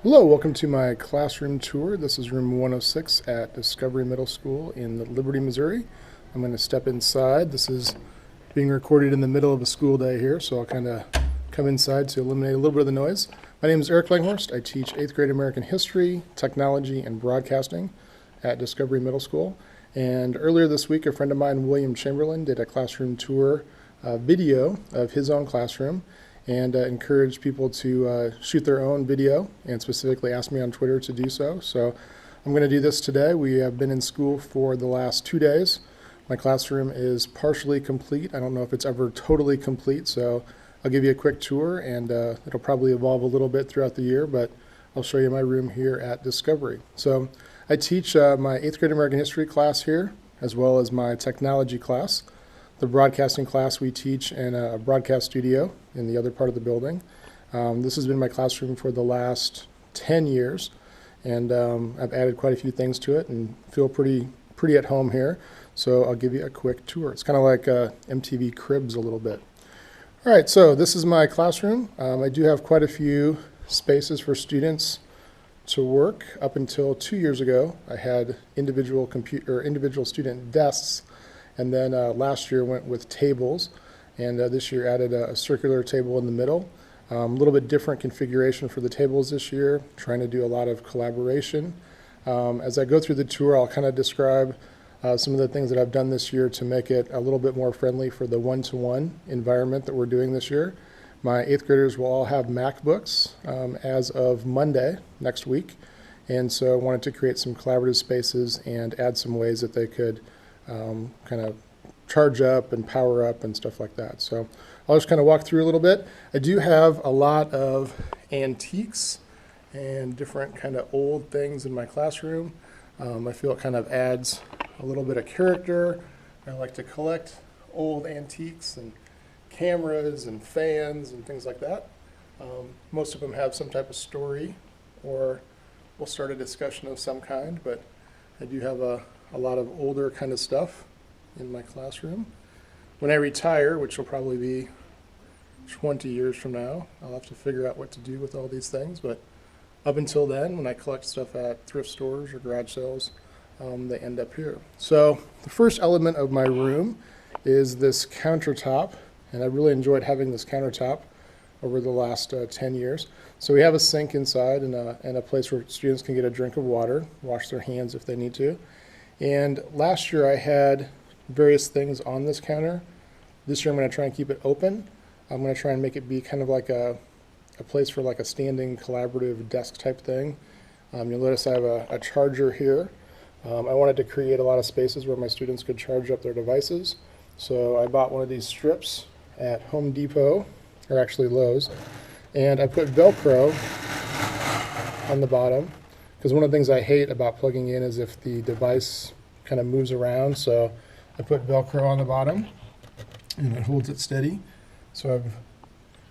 Hello, welcome to my classroom tour. This is room 106 at Discovery Middle School in Liberty, Missouri. I'm going to step inside. This is being recorded in the middle of a school day here, so I'll kind of come inside to eliminate a little bit of the noise. My name is Eric Langhorst. I teach 8th grade American history, technology, and broadcasting at Discovery Middle School. And earlier this week, a friend of mine, William Chamberlain, did a classroom tour video of his own classroom, and encourage people to shoot their own video, and specifically asked me on Twitter to do so. So I'm going to do this today. We have been in school for the last 2 days. My classroom is partially complete. I don't know if it's ever totally complete, so I'll give you a quick tour, and it'll probably evolve a little bit throughout the year, but I'll show you my room here at Discovery. So I teach my 8th grade American history class here, as well as my technology class. The broadcasting class we teach in a broadcast studio in the other part of the building. This has been my classroom for the last 10 years, and I've added quite a few things to it and feel pretty at home here. So I'll give you a quick tour. It's kind of like MTV Cribs a little bit. All right, so this is my classroom. I do have quite a few spaces for students to work. Up until 2 years ago, I had individual student desks. And then last year went with tables, and this year added a circular table in the middle. A little bit different configuration for the tables this year, trying to do a lot of collaboration. As I go through the tour, I'll kind of describe some of the things that I've done this year to make it a little bit more friendly for the one-to-one environment that we're doing this year. My 8th graders will all have MacBooks as of Monday next week, and so I wanted to create some collaborative spaces and add some ways that they could kind of charge up and power up and stuff like that. So I'll just kind of walk through a little bit. I do have a lot of antiques and different kind of old things in my classroom. I feel it kind of adds a little bit of character. I like to collect old antiques and cameras and fans and things like that. Most of them have some type of story, or we'll start a discussion of some kind, but I do have a lot of older kind of stuff in my classroom. When I retire, which will probably be 20 years from now, I'll have to figure out what to do with all these things, but up until then, when I collect stuff at thrift stores or garage sales, they end up here. So the first element of my room is this countertop, and I really enjoyed having this countertop over the last 10 years. So we have a sink inside and a place where students can get a drink of water, wash their hands if they need to. And last year I had various things on this counter. This year I'm going to try and keep it open. I'm going to try and make it be kind of like a place for like a standing collaborative desk type thing. You'll notice I have a charger here. I wanted to create a lot of spaces where my students could charge up their devices. So I bought one of these strips at Home Depot, or actually Lowe's, and I put Velcro on the bottom. Because one of the things I hate about plugging in is if the device kind of moves around. So I put Velcro on the bottom and it holds it steady. So I've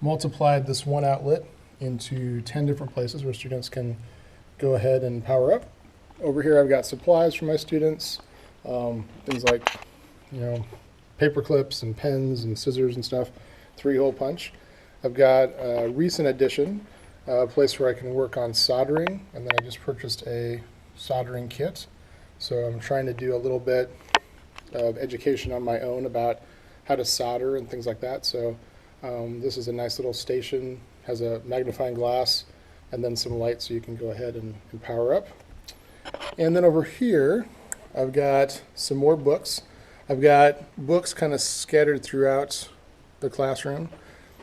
multiplied this one outlet into 10 different places where students can go ahead and power up. Over here I've got supplies for my students, things like, paper clips and pens and scissors and stuff, 3-hole punch. I've got a recent addition, a place where I can work on soldering, and then I just purchased a soldering kit. So I'm trying to do a little bit of education on my own about how to solder and things like that. So this is a nice little station, has a magnifying glass and then some lights so you can go ahead and power up. And then over here I've got some more books. I've got books kind of scattered throughout the classroom.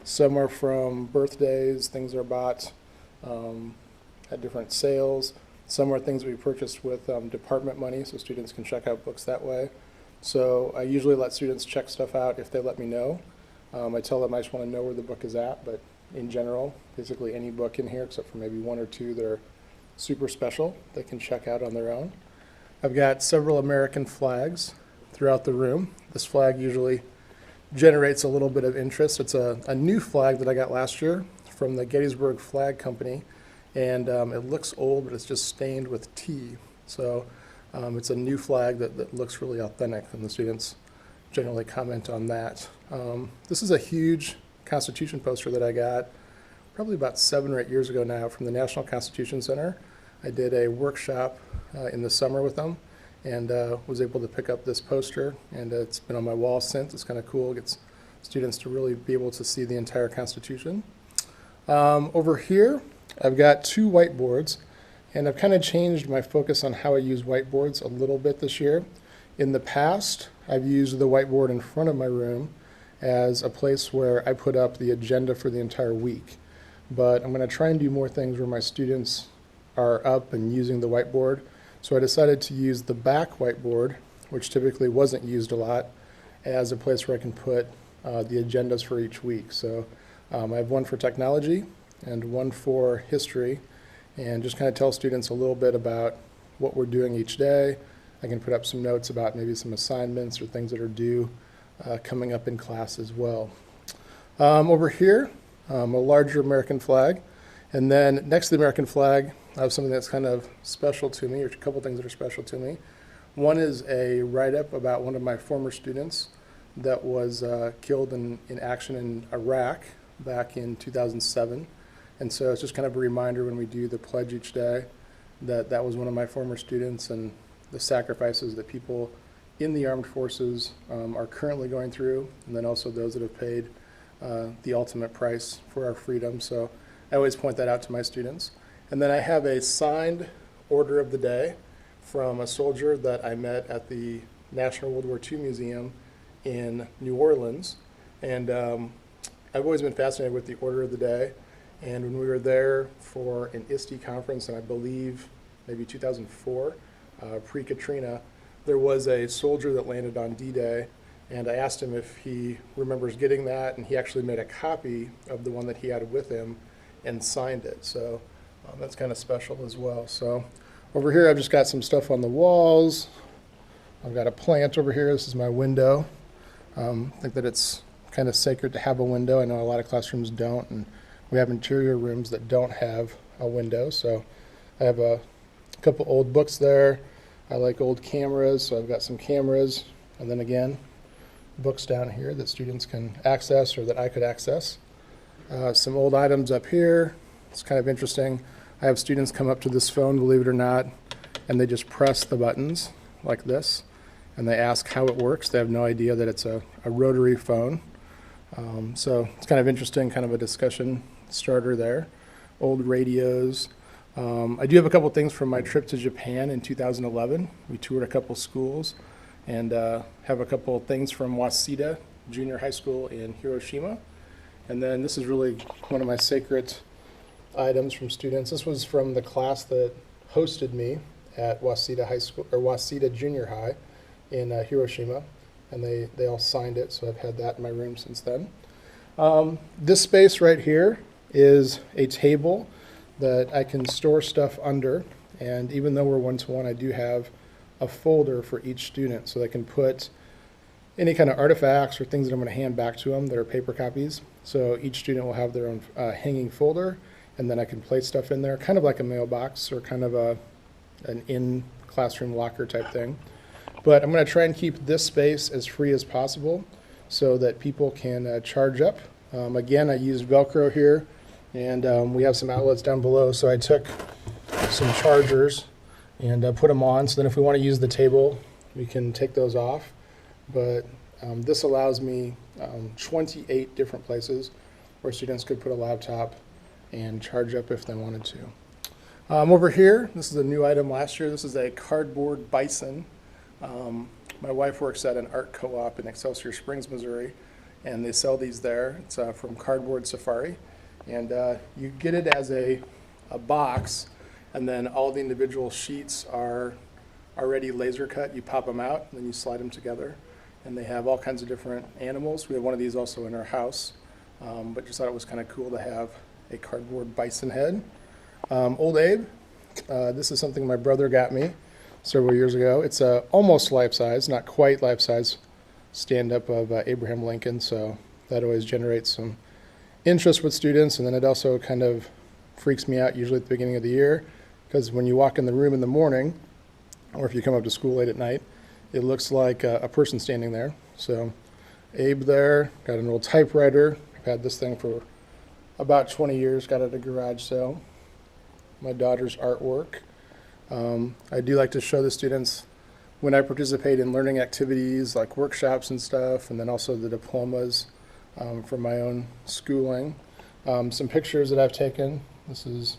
Some are from birthdays, things are bought at different sales. Some are things we purchased with department money, so students can check out books that way. So I usually let students check stuff out if they let me know. I tell them I just want to know where the book is at, but in general, basically any book in here, except for maybe 1 or 2 that are super special, they can check out on their own. I've got several American flags throughout the room. This flag usually generates a little bit of interest. It's a new flag that I got last year from the Gettysburg Flag Company, and it looks old, but it's just stained with tea. So it's a new flag that looks really authentic, and the students generally comment on that. This is a huge Constitution poster that I got probably about 7 or 8 years ago now from the National Constitution Center. I did a workshop in the summer with them and was able to pick up this poster, and it's been on my wall since. It's kind of cool. It gets students to really be able to see the entire Constitution. Over here, I've got 2 whiteboards, and I've kind of changed my focus on how I use whiteboards a little bit this year. In the past, I've used the whiteboard in front of my room as a place where I put up the agenda for the entire week. But I'm going to try and do more things where my students are up and using the whiteboard. So I decided to use the back whiteboard, which typically wasn't used a lot, as a place where I can put the agendas for each week. So I have one for technology and one for history, and just kind of tell students a little bit about what we're doing each day. I can put up some notes about maybe some assignments or things that are due coming up in class as well. Over here, a larger American flag. And then next to the American flag, I have something that's kind of special to me, or a couple things that are special to me. One is a write-up about one of my former students that was killed in action in Iraq back in 2007. And so it's just kind of a reminder when we do the pledge each day that that was one of my former students, and the sacrifices that people in the armed forces are currently going through, and then also those that have paid the ultimate price for our freedom. So I always point that out to my students. And then I have a signed Order of the Day from a soldier that I met at the National World War II Museum in New Orleans. And I've always been fascinated with the Order of the Day. And when we were there for an ISTE conference, and I believe maybe 2004, pre-Katrina, there was a soldier that landed on D-Day, and I asked him if he remembers getting that, and he actually made a copy of the one that he had with him and signed it. So that's kind of special as well. So over here, I've just got some stuff on the walls. I've got a plant over here. This is my window. I think that it's kind of sacred to have a window. I know a lot of classrooms don't, and we have interior rooms that don't have a window. So I have a couple old books there. I like old cameras, so I've got some cameras, and then again, books down here that students can access or that I could access. Some old items up here. It's kind of interesting. I have students come up to this phone, believe it or not, and they just press the buttons like this, and they ask how it works. They have no idea that it's a rotary phone. So it's kind of interesting, kind of a discussion starter there. Old radios. I do have a couple things from my trip to Japan in 2011. We toured a couple schools, and have a couple things from Waseda Junior High School in Hiroshima. And then this is really one of my sacred items from students. This was from the class that hosted me at Waseda High School, or Waseda Junior High in Hiroshima, and they all signed it, so I've had that in my room since then. This space right here is a table that I can store stuff under, and even though we're one-to-one, I do have a folder for each student so they can put any kind of artifacts or things that I'm going to hand back to them that are paper copies. So each student will have their own hanging folder, and then I can place stuff in there, kind of like a mailbox or kind of an in-classroom locker type thing. But I'm going to try and keep this space as free as possible so that people can charge up. Again, I used Velcro here, and we have some outlets down below, so I took some chargers and put them on, so then if we want to use the table, we can take those off. But this allows me 28 different places where students could put a laptop and charge up if they wanted to. Over here, this is a new item last year. This is a cardboard Bison. My wife works at an art co-op in Excelsior Springs, Missouri, and they sell these there. It's from Cardboard Safari. And you get it as a box, and then all the individual sheets are already laser cut. You pop them out, and then you slide them together. And they have all kinds of different animals. We have one of these also in our house, but just thought it was kind of cool to have a cardboard bison head. Old Abe, this is something my brother got me several years ago. It's almost life-size, not quite life-size, stand-up of Abraham Lincoln, so that always generates some interest with students, and then it also kind of freaks me out usually at the beginning of the year, because when you walk in the room in the morning, or if you come up to school late at night, it looks like a person standing there. So Abe there, got an old typewriter. I've had this thing for about 20 years, got at a garage sale. My daughter's artwork. I do like to show the students when I participate in learning activities like workshops and stuff, and then also the diplomas for my own schooling. Some pictures that I've taken. This is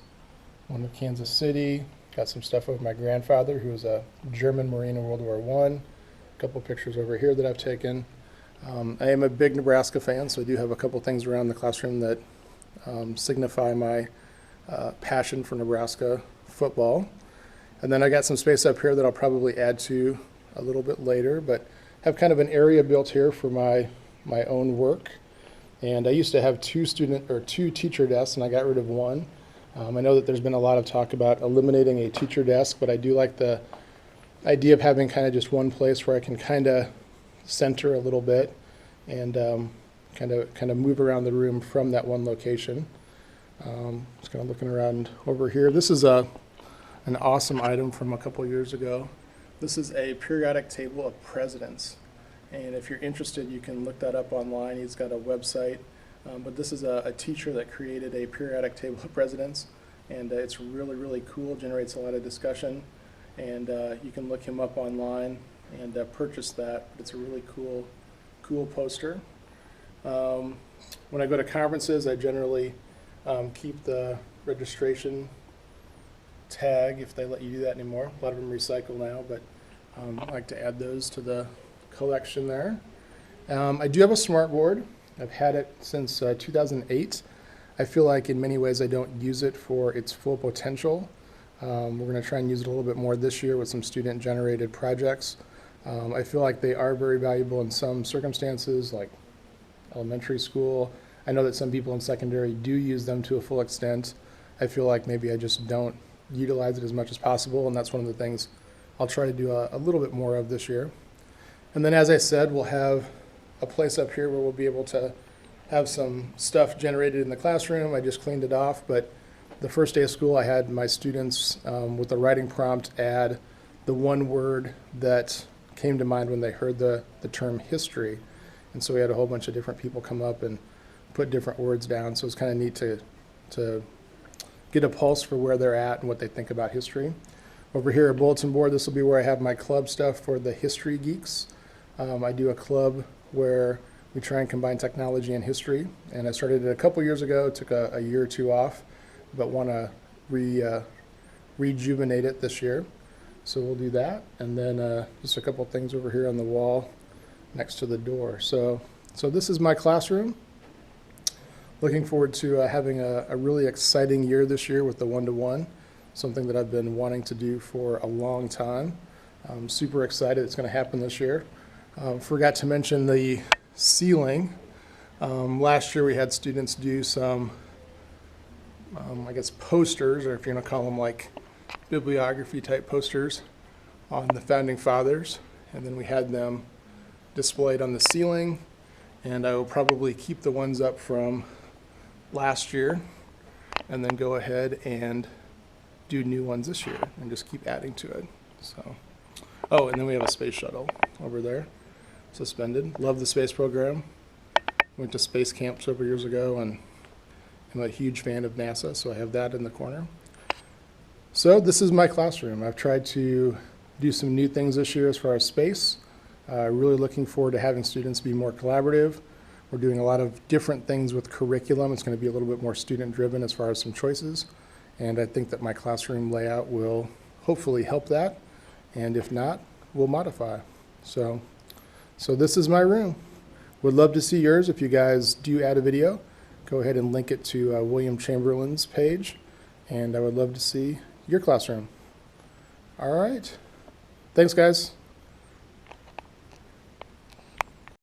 one of Kansas City. Got some stuff of my grandfather, who was a German Marine in World War I. A couple pictures over here that I've taken. I am a big Nebraska fan, so I do have a couple things around the classroom that signify my passion for Nebraska football. And then I got some space up here that I'll probably add to a little bit later, but have kind of an area built here for my own work. And I used to have two teacher desks, and I got rid of one. I know that there's been a lot of talk about eliminating a teacher desk, but I do like the idea of having kind of just one place where I can kind of center a little bit and kind of move around the room from that one location. Just kind of looking around over here. This is an awesome item from a couple years ago. This is a periodic table of presidents. And if you're interested, you can look that up online. He's got a website. But this is a teacher that created a periodic table of presidents. And it's really, really cool. Generates a lot of discussion. And you can look him up online and purchase that. But it's a really cool poster. When I go to conferences, I generally keep the registration tag, if they let you do that anymore. A lot of them recycle now, but I like to add those to the collection there. I do have a smart board. I've had it since 2008. I feel like in many ways I don't use it for its full potential. We're going to try and use it a little bit more this year with some student-generated projects. I feel like they are very valuable in some circumstances, like elementary school. I know that some people in secondary do use them to a full extent. I feel like maybe I just don't utilize it as much as possible, and that's one of the things I'll try to do a little bit more of this year. And then, as I said, we'll have a place up here where we'll be able to have some stuff generated in the classroom. I just cleaned it off, but the first day of school I had my students with a writing prompt add the one word that came to mind when they heard the term history. And so we had a whole bunch of different people come up and put different words down, so it's kind of neat to get a pulse for where they're at and what they think about history. Over here, a bulletin board. This will be where I have my club stuff for the history geeks. I do a club where we try and combine technology and history, and I started it a couple years ago, took a year or two off, but want to rejuvenate it this year. So we'll do that, and then just a couple things over here on the wall next to the door. So this is my classroom. Looking forward to having a really exciting year this year with the one-to-one, something that I've been wanting to do for a long time. I'm super excited it's going to happen this year. Forgot to mention the ceiling. Last year we had students do some, I guess, posters, or if you're going to call them like bibliography type posters on the Founding Fathers, and then we had them displayed on the ceiling, and I will probably keep the ones up from last year and then go ahead and do new ones this year and just keep adding to it. So, oh, and then we have a space shuttle over there suspended. Love the space program. Went to space camp several years ago, and I'm a huge fan of NASA, so I have that in the corner. So this is my classroom. I've tried to do some new things this year as far as space. Really looking forward to having students be more collaborative. We're doing a lot of different things with curriculum. It's going to be a little bit more student-driven as far as some choices. And I think that my classroom layout will hopefully help that. And if not, we'll modify. So this is my room. Would love to see yours. If you guys do add a video, go ahead and link it to William Chamberlain's page. And I would love to see your classroom. All right. Thanks, guys.